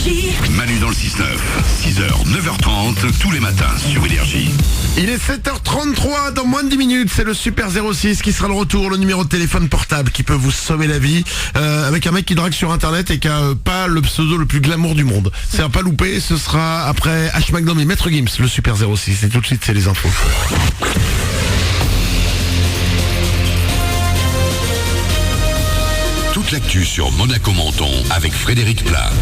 Manu dans le 6-9, 6h, 9h30, tous les matins sur Énergie. Il est 7h33, dans moins de 10 minutes, c'est le Super 06 qui sera le retour, le numéro de téléphone portable qui peut vous sauver la vie, avec un mec qui drague sur internet et qui a pas le pseudo le plus glamour du monde. C'est à pas louper, ce sera après H Magnum et Maître Gims, le Super 06, et tout de suite c'est les infos. Toute l'actu sur Monaco-Menton avec Frédéric Plat.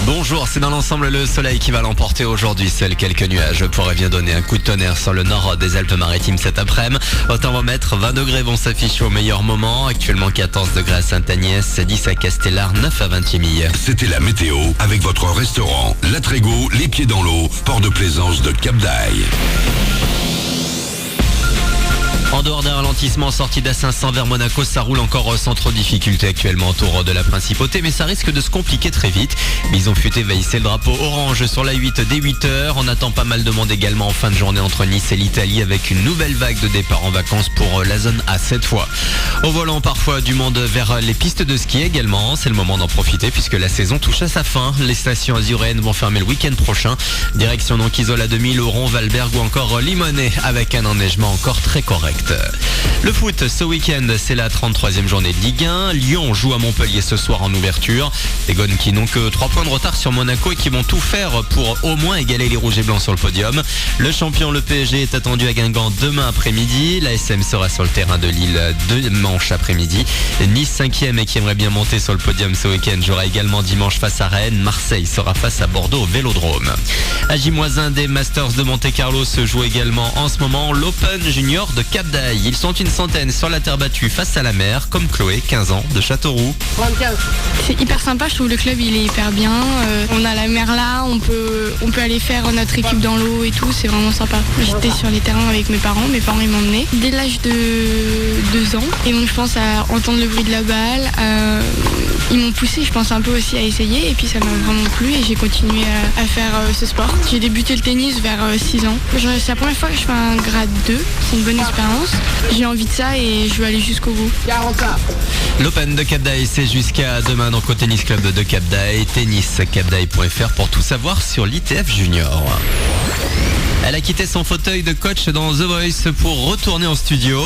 Bonjour, c'est dans l'ensemble le soleil qui va l'emporter aujourd'hui. Seuls quelques nuages pourraient bien donner un coup de tonnerre sur le nord des Alpes-Maritimes cet après-midi. Au thermomètre, 20 degrés vont s'afficher au meilleur moment. Actuellement 14 degrés à Sainte-Agnès, 10 à Castellar, 9 à Vintimille. C'était la météo avec votre restaurant La Trégo, les pieds dans l'eau, port de plaisance de Cap d'Aille. En dehors d'un ralentissement sorti d'A500 vers Monaco, ça roule encore sans trop de difficultés actuellement autour de la principauté, mais ça risque de se compliquer très vite. Bison Futé va hisser le drapeau orange sur la 8 dès 8h. On attend pas mal de monde également en fin de journée entre Nice et l'Italie avec une nouvelle vague de départ en vacances pour la zone A cette fois. Au volant, parfois du monde vers les pistes de ski également. C'est le moment d'en profiter puisque la saison touche à sa fin. Les stations azuréennes vont fermer le week-end prochain. Direction donc Isola 2000, Oron, Valberg ou encore Limonest avec un enneigement encore très correct. Le foot, ce week-end, c'est la 33e journée de Ligue 1. Lyon joue à Montpellier ce soir en ouverture. Les Gones qui n'ont que 3 points de retard sur Monaco et qui vont tout faire pour au moins égaler les Rouges et Blancs sur le podium. Le champion, le PSG, est attendu à Guingamp demain après-midi. La SM sera sur le terrain de Lille dimanche après-midi. Nice 5e et qui aimerait bien monter sur le podium ce week-end jouera également dimanche face à Rennes. Marseille sera face à Bordeaux au Vélodrome. À J-1 des Masters de Monte-Carlo se joue également en ce moment l'Open Junior de Cap d'Aille. Ils sont une centaine sur la terre battue face à la mer, comme Chloé, 15 ans, de Châteauroux. C'est hyper sympa, je trouve le club il est hyper bien. On a la mer là, on peut aller faire notre équipe dans l'eau et tout, c'est vraiment sympa. J'étais sur les terrains avec mes parents ils m'ont emmené dès l'âge de 2 ans. Et donc je pense à entendre le bruit de la balle. Ils m'ont poussé, je pense un peu aussi à essayer et puis ça m'a vraiment plu et j'ai continué à faire ce sport. J'ai débuté le tennis vers 6 ans. C'est la première fois que je fais un grade 2, c'est une bonne expérience. J'ai envie de ça et je veux aller jusqu'au bout. L'Open de Cap d'Aille, c'est jusqu'à demain donc au tennis club de Cap d'Aille, tenniscapdaille.fr pour tout savoir sur l'ITF Junior. Elle a quitté son fauteuil de coach dans The Voice pour retourner en studio.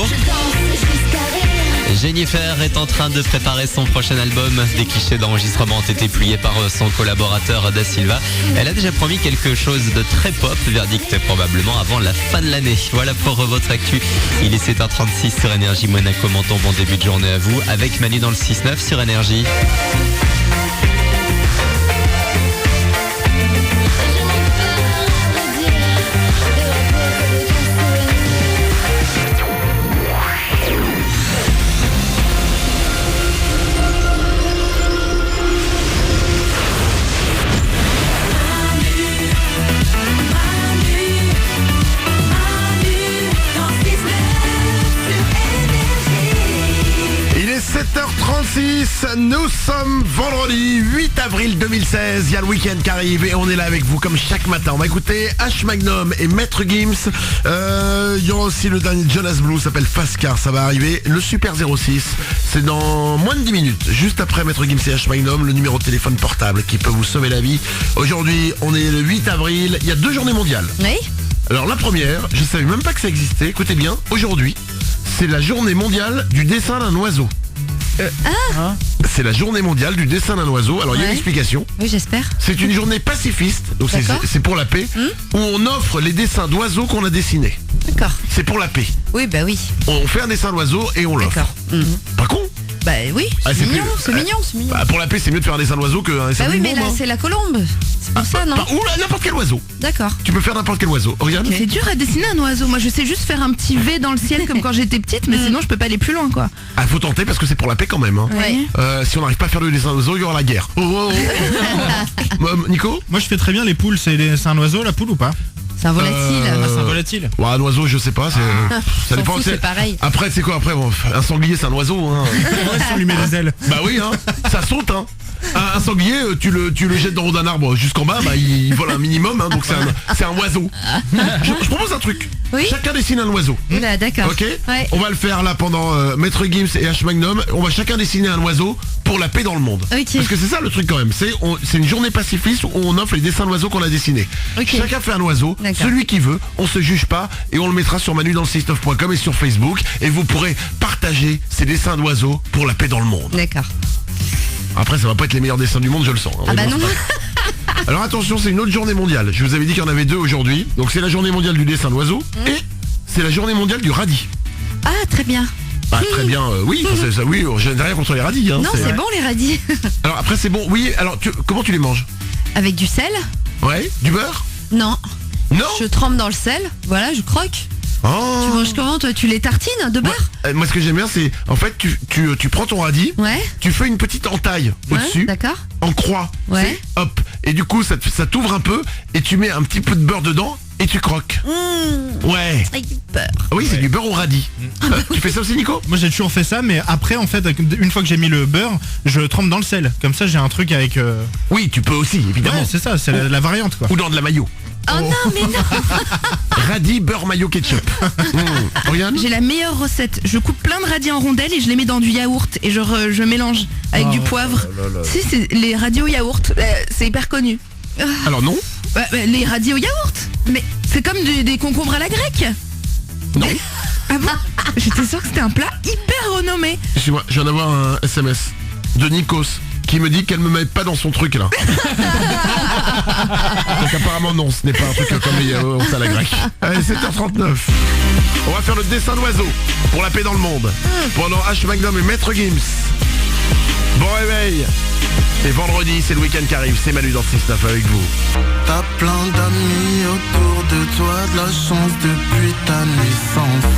Jennifer est en train de préparer son prochain album. Des clichés d'enregistrement ont été pliés par son collaborateur Da Silva. Elle a déjà promis quelque chose de très pop, verdict probablement avant la fin de l'année. Voilà pour votre actu. Il est 7h36 sur Énergie Monaco-Menton. Bon début de journée à vous avec Manu dans le 6-9 sur Énergie. Il est 7h36, nous sommes vendredi 8 avril 2016, il y a le week-end qui arrive et on est là avec vous comme chaque matin. On va écouter H Magnum et Maître Gims, il y aura aussi le dernier Jonas Blue, s'appelle Fast Car, ça va arriver. Le Super 06, c'est dans moins de 10 minutes, juste après Maître Gims et H Magnum, le numéro de téléphone portable qui peut vous sauver la vie. Aujourd'hui, on est le 8 avril, il y a 2 journées mondiales. Oui. Alors la première, je savais même pas que ça existait, écoutez bien, aujourd'hui, c'est la journée mondiale du dessin d'un oiseau. C'est la journée mondiale du dessin d'un oiseau. Alors il y a une explication. Oui, j'espère. C'est une journée pacifiste, donc D'accord. c'est pour la paix, où on offre les dessins d'oiseaux qu'on a dessinés. D'accord. C'est pour la paix. Oui, bah oui. On fait un dessin d'oiseau et on l'offre. D'accord. Pas con. Bah oui, Ah, c'est mignon, plus- c'est mignon, c'est mignon. Bah, pour la paix, c'est mieux de faire un dessin d'oiseau qu'un dessin Bah oui, d'une mais là, bombe, hein. c'est la colombe. C'est pour ça, non Ou là, n'importe quel oiseau. D'accord. Tu peux faire n'importe quel oiseau. Regarde. Ok. C'est dur à dessiner un oiseau. Moi, je sais juste faire un petit V dans le ciel comme quand j'étais petite, mais sinon, je peux pas aller plus loin, quoi. Ah, faut tenter parce que c'est pour la paix quand même. Hein. Ouais. Si on n'arrive pas à faire le dessin d'oiseau, il y aura la guerre. Nico. Moi je fais très bien les poules, c'est un oiseau la poule ou pas? C'est un volatile. C'est un volatile. Ouais, un oiseau, je sais pas. Ça S'en fout, c'est pareil. Après, c'est quoi après bon, un sanglier, c'est un oiseau. Hein. Ouais, si on lui met des ailes. Bah oui, hein. Ça saute, hein. Un sanglier, tu le jettes dans le haut d'un arbre jusqu'en bas, bah il vole un minimum, hein, donc c'est un oiseau. Je propose un truc. Oui. Chacun dessine un oiseau. Là, d'accord. Ok. Ouais. On va le faire là pendant Maître Gims et H Magnum. On va chacun dessiner un oiseau pour la paix dans le monde. Ok. Parce que c'est ça le truc quand même. C'est une journée pacifiste où on offre les dessins d'oiseaux qu'on a dessinés. Ok. Chacun fait un oiseau, D'accord. celui qui veut, on se juge pas et on le mettra sur manudansle69.com et sur Facebook et vous pourrez partager ces dessins d'oiseaux pour la paix dans le monde. D'accord. Après ça va pas être les meilleurs dessins du monde, je le sens. Ah Mais bah bon, non. c'est pas- Alors attention, c'est une autre journée mondiale. Je vous avais dit qu'il y en avait 2 aujourd'hui. Donc c'est la journée mondiale du dessin d'oiseau et c'est la journée mondiale du radis. Ah, très bien. Bah, très bien, oui, oui, je n'ai rien contre les radis. Hein, Non, c'est bon les radis. Alors après c'est bon, oui, alors comment tu les manges? Avec du sel? Ouais, du beurre? Non. Non. Je trempe dans le sel. Voilà, je croque. Oh. Tu manges comment toi? Tu les tartines de beurre? Moi ce que j'aime bien c'est, en fait tu prends ton radis, Ouais. tu fais une petite entaille Ouais, au-dessus, d'accord. en croix, Ouais. tu sais, hop, et du coup ça t'ouvre un peu, et tu mets un petit peu de beurre dedans, et tu croques. Ouais. Avec du beurre. Oui, c'est du beurre au radis. Tu fais ça aussi Nico? Moi j'ai toujours fait ça, mais après en fait, une fois que j'ai mis le beurre, je trempe dans le sel. Comme ça j'ai un truc avec... Oui, tu peux aussi, évidemment. Ouais, c'est ça, c'est la variante quoi. Ou dans de la mayo. Oh non, mais non. Radis, beurre, mayo, ketchup. Regarde. J'ai la meilleure recette. Je coupe plein de radis en rondelles et je les mets dans du yaourt et je mélange avec du poivre. Si, c'est les radis au yaourt. C'est hyper connu. Alors non. Les radis au yaourt. Mais c'est comme des concombres à la grecque. Non. Ah bon? J'étais sûre que c'était un plat hyper renommé. Excuse-moi, je viens d'avoir un SMS de Nikos qui me dit qu'elle me met pas dans son truc là. Donc apparemment non, ce n'est pas un truc comme les yaourts à la grecque. Allez, 7h39. On va faire le dessin d'oiseau pour la paix dans le monde. Pendant H Magnum et Maître Gims. Bon réveil. Et vendredi, c'est le week-end qui arrive. C'est Manu dans 6-9 avec vous. T'as plein d'amis autour de toi, de la chance depuis ta naissance.